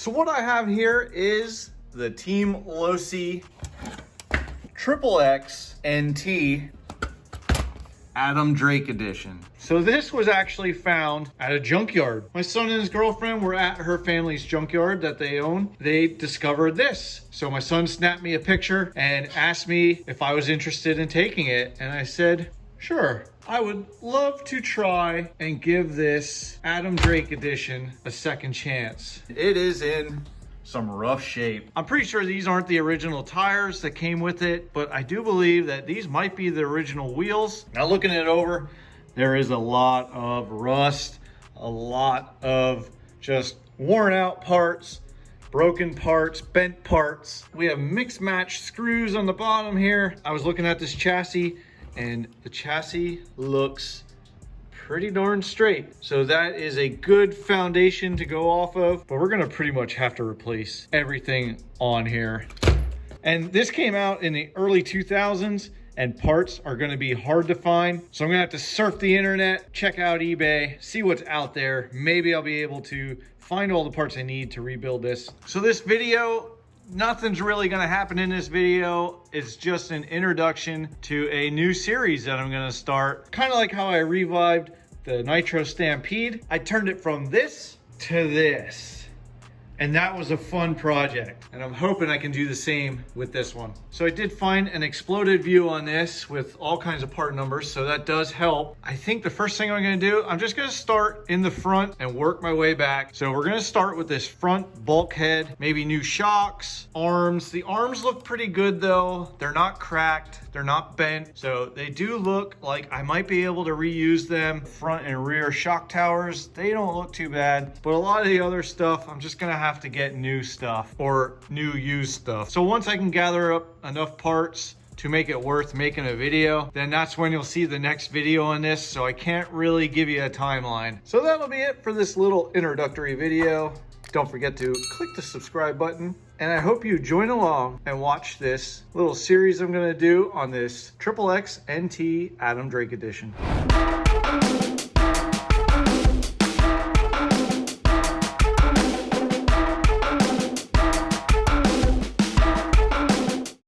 So what I have here is the Team Losi XXXNT Adam Drake edition. So this was actually found at a junkyard. My son and his girlfriend were at her family's junkyard that they own. They discovered this. So my son snapped me a picture and asked me if I was interested in taking it. And I said, sure. I would love to try and give this Adam Drake edition a second chance. It is in some rough shape. I'm pretty sure these aren't the original tires that came with it, but I do believe that these might be the original wheels. Now looking it over, there is a lot of rust, a lot of just worn out parts, broken parts, bent parts. We have mixed match screws on the bottom here. I was looking at this chassis and the chassis looks pretty darn straight. So that is a good foundation to go off of, but we're gonna pretty much have to replace everything on here. And this came out in the early 2000s and parts are gonna be hard to find. So I'm gonna have to surf the internet, check out eBay, see what's out there. Maybe I'll be able to find all the parts I need to rebuild this. So this video, nothing's really gonna happen in this video. It's just an introduction to a new series that I'm gonna start. Kind of like how I revived the Nitro Stampede. I turned it from this to this. And that was a fun project. And I'm hoping I can do the same with this one. So I did find an exploded view on this with all kinds of part numbers, so that does help. I think the first thing I'm gonna do, I'm just gonna start in the front and work my way back. So we're gonna start with this front bulkhead, maybe new shocks, arms. The arms look pretty good though. They're not cracked, they're not bent. So they do look like I might be able to reuse them. Front and rear shock towers, they don't look too bad. But a lot of the other stuff, I'm just gonna have to get new stuff or new used stuff. So once I can gather up enough parts to make it worth making a video, then that's when you'll see the next video on this. So I can't really give you a timeline. So that'll be it for this little introductory video. Don't forget to click the subscribe button. And I hope you join along and watch this little series I'm gonna do on this XXXNT Adam Drake edition.